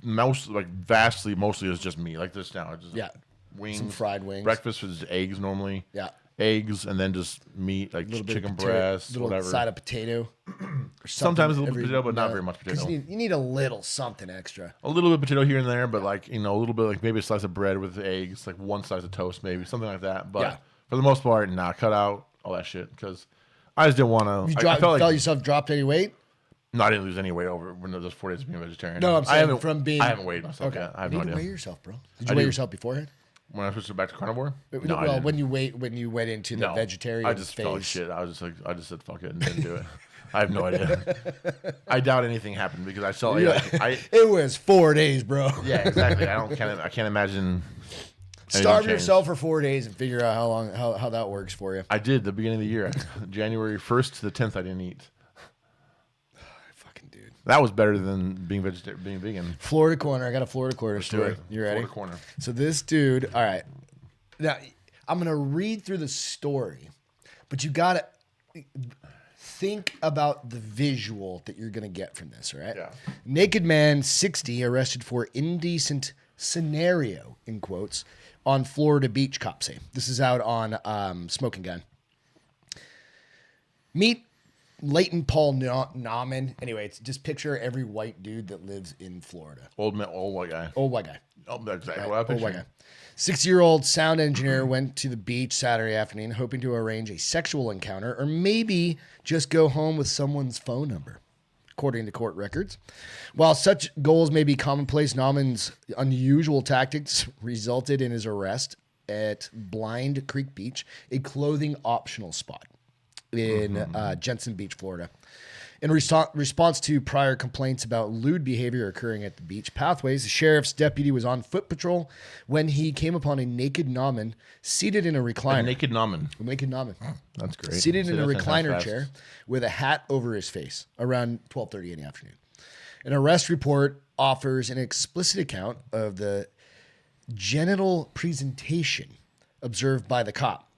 mostly is just meat. Like this now, just Yeah. wings, Some fried wings. Breakfast is eggs normally. Yeah. Eggs and then just meat like Little bit of chicken potato- breast, little whatever. side of potato. Or Sometimes a little every bit of potato, but not nut. very much 'Cause potato. You need a little something extra. A little bit of potato here and there, but like a little bit like maybe a slice of bread with eggs, like one slice of toast, maybe something like that. But Yeah. for the most part, cut out all that shit because I just didn't want to. You I felt like yourself dropped any weight? no, I didn't lose any weight over when those 4 days of being vegetarian. No, I'm I saying haven't- from being. I haven't weighed myself yet. I have you no need to idea. weigh yourself, bro. Did I you weigh do. yourself beforehand? When I switched back to carnivore, no, I well, didn't. when you went into the No, vegetarian I just phase. felt like shit. I just said fuck it and didn't do it. I have no idea. I doubt anything happened because I saw It was 4 days, bro. yeah, exactly. I can't imagine. anything Starve changed. yourself for 4 days and figure out how that works for you. I did the beginning of the year, January 1st to the 10th. I didn't eat. Fucking dude. That was better than being vegan. Florida corner. I got a Florida corner story. it. You ready? Florida corner. So this dude. All right. Now I'm gonna read through the story, but you gotta think about the visual that you're gonna get from this. All right. Yeah. Naked man, 60, arrested for indecent scenario in quotes on Florida beach. Cops say this is out on Smoking Gun. Meet Leighton Paul Nauman. Anyway, it's just picture every white dude that lives in Florida. Old white guy. Old white guy. Oh, that's exactly Right, what I old white pictured. guy. 60-year-old sound engineer went to the beach Saturday afternoon hoping to arrange a sexual encounter or maybe just go home with someone's phone number, according to court records. While such goals may be commonplace, Nauman's unusual tactics resulted in his arrest at Blind Creek Beach, a clothing optional spot in Jensen Beach, Florida. In response to prior complaints about lewd behavior occurring at the beach pathways, the sheriff's deputy was on foot patrol when he came upon a naked Nauman seated in a recliner. A naked Nauman. Naked Nauman. That's great. Seated in a That's recliner fast. chair with a hat over his face around 12:30 in the afternoon. An arrest report offers an explicit account of the genital presentation observed by the cop.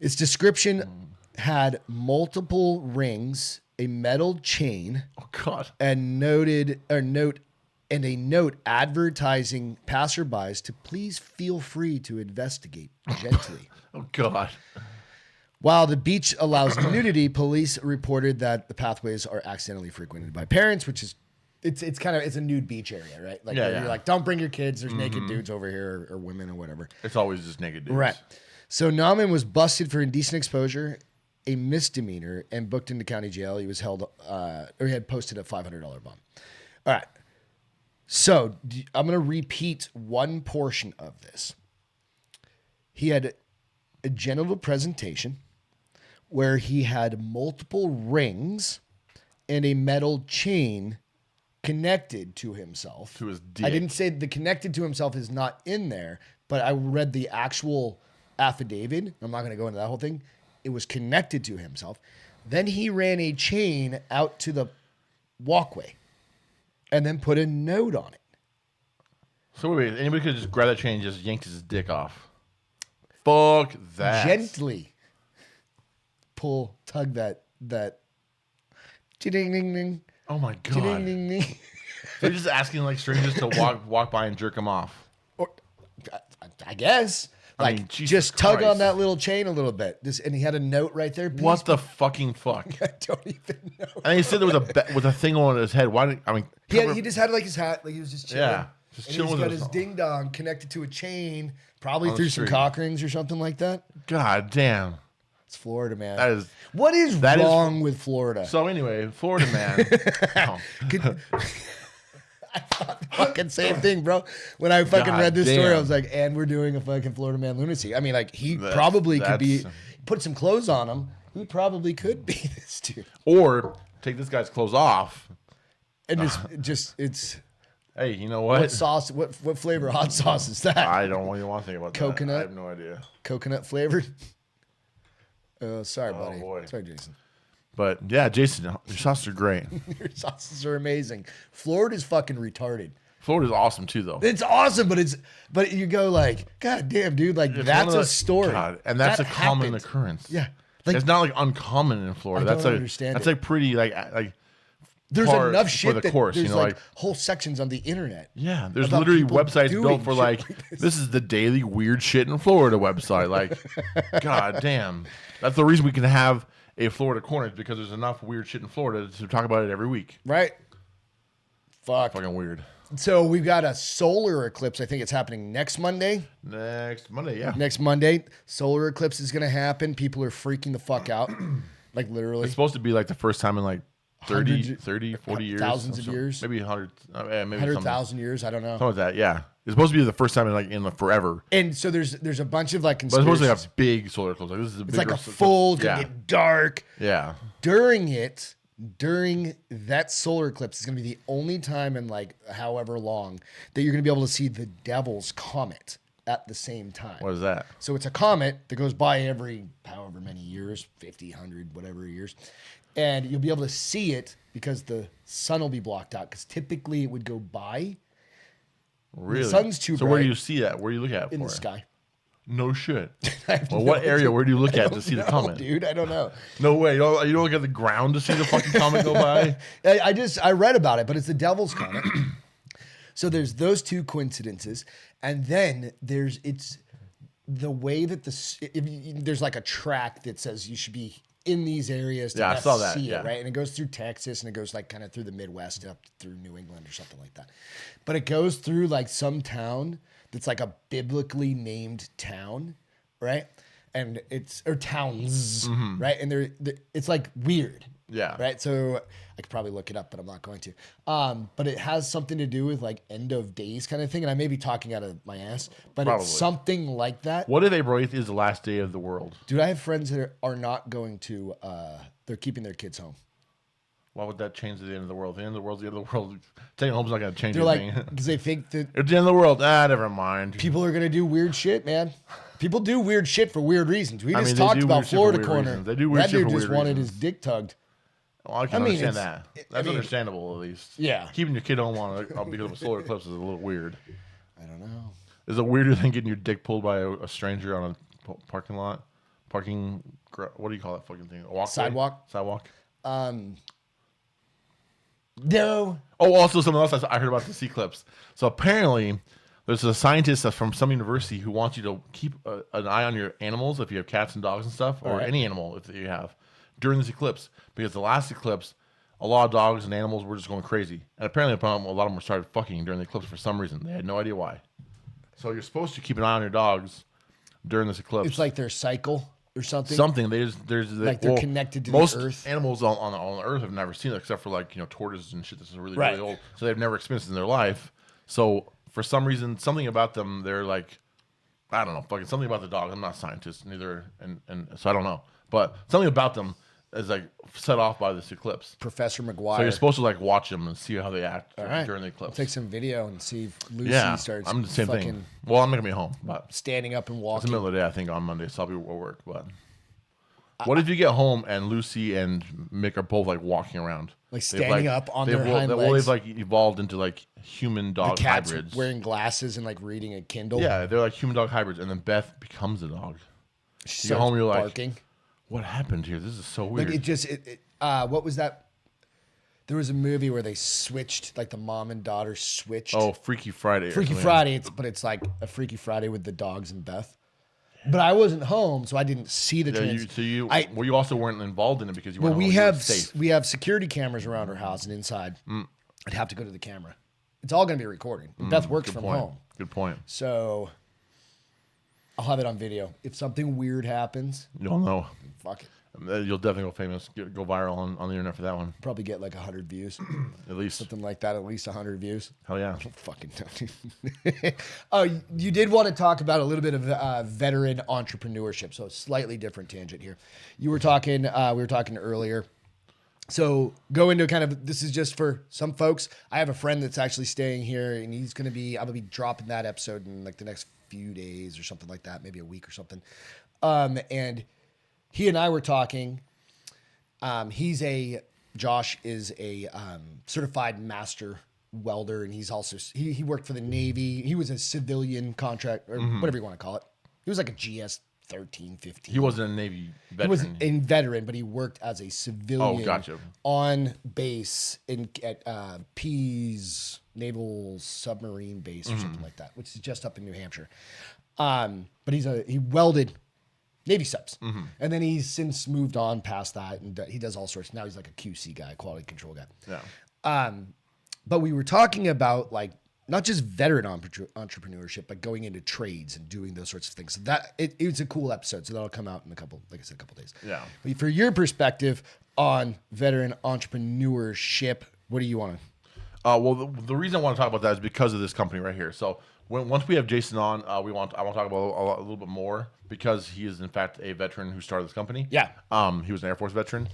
Its description had multiple rings, a metal chain, Oh God. and a note advertising passerbys to please feel free to investigate gently. Oh God. While the beach allows nudity, police reported that the pathways are accidentally frequented by parents, which is it's kind of, it's a nude beach area, right? Like, Yeah, you're like, don't bring your kids. There's naked dudes over here or women or whatever. It's always just naked dudes. Right. So Nauman was busted for indecent exposure, a misdemeanor, and booked into county jail. He was held, or he had posted a $500 bond. All right. So I'm going to repeat one portion of this. He had a genital presentation where he had multiple rings and a metal chain connected to himself. To his dick. I didn't say the connected to himself is not in there, but I read the actual affidavit. I'm not going to go into that whole thing. It was connected to himself. Then he ran a chain out to the walkway and then put a note on it. So wait, anybody could just grab that chain and just yank his dick off. Fuck that. Gently tug that ding ding ding. Oh my god. Ding ding ding. They're just asking like strangers to walk by and jerk them off. Or I guess. Like, mean, Jesus just tug Christ. on that little chain a little bit. And he had a note right there. What the fucking fuck? I don't even know. And he said there was with a thing on his head. Why did I mean? He just had like his hat, like he was just chilling. Yeah, just and chilling he's with got his- his ding dong connected to a chain, probably On the through some street. cock rings or something like that. God damn. It's Florida, man. That is that is- wrong with Florida? So anyway, Florida man. Oh. I thought the fucking same thing, bro. When I fucking God read this story, damn. I was like, and we're doing a fucking Florida man lunacy. I mean, like, he That's- probably could be, that's- put some clothes on him. He probably could be this dude. Or take this guy's clothes off. And it's Hey, you know what? what sauce, what flavor hot sauce is that? I don't even want to think about that. Coconut? I have no idea. Coconut flavored? Sorry, buddy. boy. Sorry, Jason. But yeah, Jason, your sauces are great. Your sauces are amazing. Florida's fucking retarded. Florida's awesome too, though. It's awesome, but you go like, God damn, dude, like It's that's one of a the- story. God, and that's That a common happened. occurrence. Yeah. Like, It's not like uncommon in Florida. I don't That's like understand that's it. like pretty like there's par enough for shit the that course, there's you know, like like whole sections on the internet. yeah. There's about literally people websites doing built for shit like like this is the daily weird shit in Florida website. Like, god damn, that's the reason we can have a Florida corner is because there's enough weird shit in Florida to talk about it every week. Right? Fuck. Fucking weird. So we've got a solar eclipse. I think it's happening next Monday. Next Monday, yeah. Next Monday, solar eclipse is going to happen. People are freaking the fuck out. Like literally. It's supposed to be like the first time in like 30, 40 years. Thousands of years. Maybe 100, maybe 100,000 years. I don't know. something like that, yeah. It's supposed to be the first time in like forever. And so there's a bunch of like But it's supposed to conspiracies. have big solar eclipse. Like, this is a It's like bigger a full, it's yeah. going to get dark. Yeah. During that solar eclipse is going to be the only time in like however long that you're going to be able to see the devil's comet at the same time. What is that? So it's a comet that goes by every however many years, 50, 100, whatever years. And you'll be able to see it because the sun will be blocked out because typically it would go by Really? sun's too So where do bright you see that? Where do you look at it in for the it? sky. No shit. I have Well, no what idea. area? Where do you look at to see the No, comet? dude, I don't know. No way. You don't look at the ground to see the fucking comet go by? I read about it, but it's the devil's comet. So there's those two coincidences, and then it's the way that there's like a track that says you should be in these areas to Yeah, I best saw that, see yeah. it, right? And it goes through Texas and it goes like kind of through the Midwest up through New England or something like that. But it goes through like some town that's like a biblically named town, right? And or towns, right? And it's like weird. Yeah. Right. So I could probably look it up, but I'm not going to. But it has something to do with like end of days kind of thing. And I may be talking out of my ass, but Probably. it's something like that. What if April 8th is the last day of the world? Dude, I have friends that are not going to, they're keeping their kids home. Why would that change the end of the world? The end of the world's the end of the world. Staying home's not going to change They're anything. like, because they think that It's the end of the world. Never mind. people are going to do weird shit, man. People do weird shit for weird reasons. We I just mean, they talked do about weird shit for Florida weird Corner. reasons. They do weird that shit dude for just weird wanted reasons. his dick tugged. Well, I can I mean, understand it's- that. I That's mean- understandable, at least. Yeah. Keeping your kid home because of a solar eclipse is a little weird. I don't know. Is it weirder than getting your dick pulled by a stranger on a parking lot? What do you call that fucking thing? A walkway? Sidewalk. Sidewalk. No. Oh, also something else I heard about this eclipse. So apparently, there's a scientist from some university who wants you to keep an eye on your animals if you have cats and dogs and stuff, or Alright. any animal if you have during this eclipse, because the last eclipse, a lot of dogs and animals were just going crazy. And apparently, a lot of them started fucking during the eclipse for some reason. They had no idea why. So you're supposed to keep an eye on your dogs during this eclipse. It's like their cycle or something. Something They're connected to most the earth. Animals on the earth have never seen it except for like tortoises and shit. This is really Right. really old, so they've never experienced it in their life. So for some reason, something about them, they're like, I don't know, fucking something about the dog. I'm not a scientist neither, and so I don't know, but something about them is like set off by this eclipse. Professor McGuire. So you're supposed to like watch them and see how they act right. during the eclipse. Take some video and see if Lucy starts. I'm the same thing. Well, I'm not gonna be home, but standing up and walking. It's the middle of the day, I think, on Monday, so I'll be at work. But what if you get home and Lucy and Mick are both like walking around, like standing up on their hind legs? Well, they've like evolved into like human dog the cats hybrids, wearing glasses and like reading a Kindle. Yeah, they're like human dog hybrids, and then Beth becomes a dog. She's you get home, you're like, barking. What happened here? This is so weird. Like what was that? There was a movie where they switched, like the mom and daughter switched. Oh, Freaky Friday. Freaky Friday. It's like a Freaky Friday with the dogs and Beth. But I wasn't home, so I didn't see the you also weren't involved in it because you weren't. Well, we have security cameras around our house and inside. I'd have to go to the camera. It's all going to be recorded. Beth works from home. Good point. So I'll have it on video. If something weird happens, you'll know. Fuck it. You'll definitely go famous, go viral on the internet for that one. Probably get like 100 views. At least. Something like that, at least 100 views. Hell yeah. Fucking Oh, you did want to talk about a little bit of veteran entrepreneurship, so a slightly different tangent here. You were talking, we were talking earlier. So go into kind of, this is just for some folks. I have a friend that's actually staying here, and I'm going to be dropping that episode in like the next few days or something like that, maybe a week or something. And he and I were talking. Josh is a certified master welder, and he's also he worked for the Navy. He was a civilian contract or whatever you want to call it. He was like a GS 13, 15. He wasn't a Navy veteran. He was a veteran, but he worked as a civilian. Oh, gotcha. On base at Pease Naval Submarine Base or something like that, which is just up in New Hampshire. But he welded Navy subs. And then he's since moved on past that, and he does all sorts. Now he's like a QC guy, quality control guy. Yeah. But we were talking about like not just veteran entrepreneurship, but going into trades and doing those sorts of things. So that it's a cool episode. So that'll come out in a couple days. Yeah. But for your perspective on veteran entrepreneurship, what do you want to? Well, the reason I want to talk about that is because of this company right here. So once we have Jason on, I want to talk about a little bit more because he is in fact a veteran who started this company. Yeah. He was an Air Force veteran,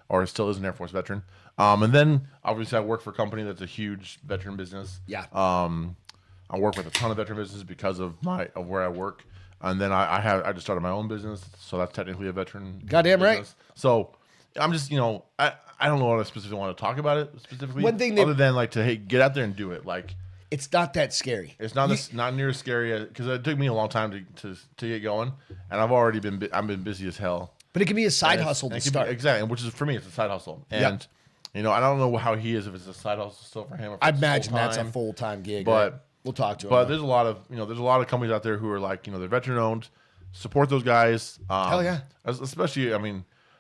or still is an Air Force veteran. And then obviously I work for a company that's a huge veteran business. Yeah. I work with a ton of veteran businesses because of where I work. And then I just started my own business, so that's technically a veteran. Goddamn business. right. So I'm just I don't know what I specifically want to talk about it specifically. One thing other than like to get out there and do it, like it's not that scary. It's not near as scary because it took me a long time to get going, and I've been busy as hell. But it can be a side hustle to start. Exactly, which is for me, it's a side hustle. And I don't know how he is, if it's a side hustle still for him. Or if I it's imagine full-time. that's a full-time gig. But right? We'll talk to him. But there's a lot of companies out there who are like they're veteran owned. Support those guys. Hell yeah. Especially,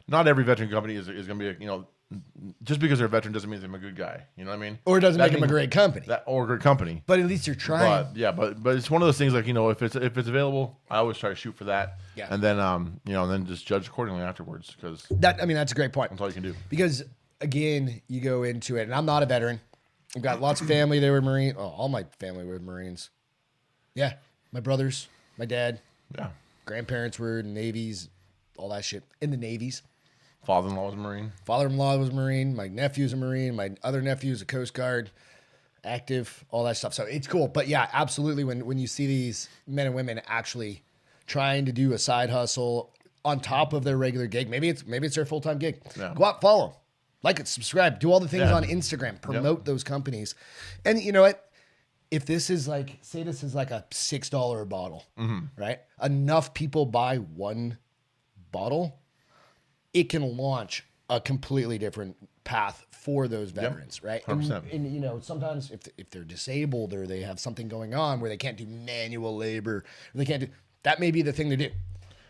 not every veteran company is going to be just because they're a veteran doesn't mean they're a good guy. You know what I mean? Or it doesn't make them a great company. Or a good company. But at least you're trying. But it's one of those things like if it's available, I always try to shoot for that. Yeah. And then then just judge accordingly afterwards because that's a great point. That's all you can do. Because again, you go into it, and I'm not a veteran. I've got lots of family. They were Marine. Oh, all my family were Marines. Yeah, my brothers, my dad. Yeah. Grandparents were in Navies, all that shit in the Navies. Father-in-law was a Marine. Father-in-law was a Marine. My nephew's a Marine. My other nephew's a Coast Guard, active, all that stuff. So it's cool. But yeah, absolutely. When you see these men and women actually trying to do a side hustle on top of their regular gig, maybe it's their full-time gig. Yeah. Go out, follow, like it, subscribe, do all the things on Instagram, promote those companies. And you know what? If this is like, say this is like a $6 bottle, right? Enough people buy one bottle, it can launch a completely different path for those veterans, right? 100%. And sometimes if they're disabled or they have something going on where they can't do manual labor, or they can't do, that may be the thing to do.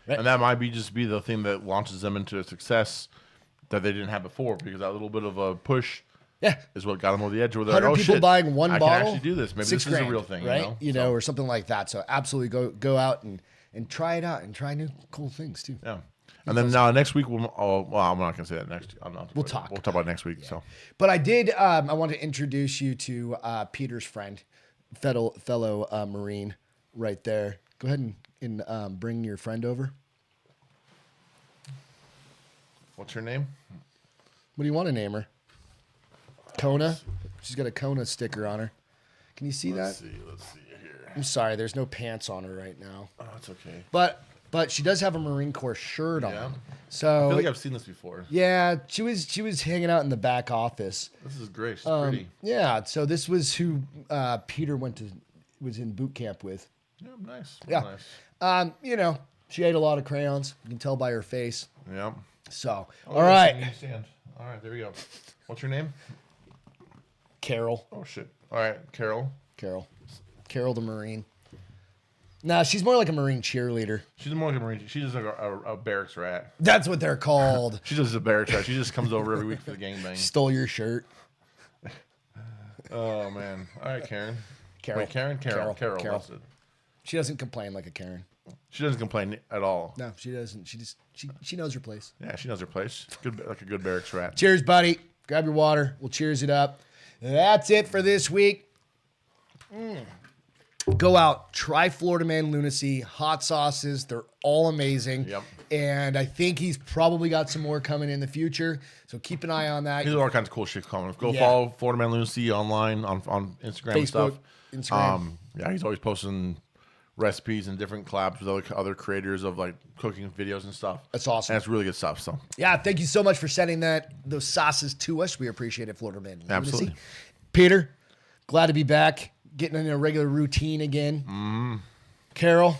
Right? And that might be the thing that launches them into a success that they didn't have before, because that little bit of a push Yeah. is what got them over the edge. Where they're 100 like, oh, people shit, buying one I bottle. can actually do this. Maybe $6 this is a grand, real thing, right? So, or something like that. So absolutely go out and try it out and try new cool things too. yeah. And then now next week I'm not gonna say that next. We'll talk. We'll talk about it next week. Yeah. So, but I did. I want to introduce you to Peter's friend, fellow Marine, right there. Go ahead and bring your friend over. what's her name? What do you want to name her? Kona. She's got a Kona sticker on her. Can you see Let's that? Let's see here. I'm sorry, there's no pants on her right now. Oh, that's okay. But she does have a Marine Corps shirt Yeah. on. So I feel like I've seen this before. yeah, she was hanging out in the back office. This is great. She's pretty. Yeah, so this was who Peter was in boot camp with. Yeah, nice. Yeah. Nice. She ate a lot of crayons. You can tell by her face. Yeah. So, Oh, all right, All right, there we go. What's your name? Carol. Oh shit. All right, Carol. Carol the Marine. Nah, she's more like a Marine cheerleader. She's more like a Marine. She's just like a barracks rat. That's what they're called. She's just a barracks rat. She just comes over every week for the gangbang. Stole your shirt. Oh man. All right, Karen. Carol. Wait, Karen. Carol. That's it. She doesn't complain like a Karen. She doesn't complain at all. No, she doesn't. She knows her place. Yeah, she knows her place. Good, like a good barracks rat. Cheers, buddy. Grab your water. We'll cheers it up. That's it for this week. Go out, try Florida Man Lunacy. Hot sauces, they're all amazing. Yep. And I think he's probably got some more coming in the future. So keep an eye on that. There's all kinds of cool shit coming. Go Yeah. follow Florida Man Lunacy online on Instagram and stuff. Instagram. Yeah, he's always posting recipes and different collabs with other creators of like cooking videos and stuff. That's awesome. And it's really good stuff. So Yeah, thank you so much for sending those sauces to us. We appreciate it, Florida Man Lunacy. Absolutely. Peter, glad to be back, getting in a regular routine again. Carol,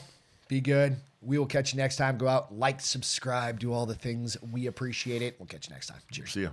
be good. We will catch you next time. Go out, like, subscribe, do all the things. We appreciate it. We'll catch you next time. Cheers. see ya.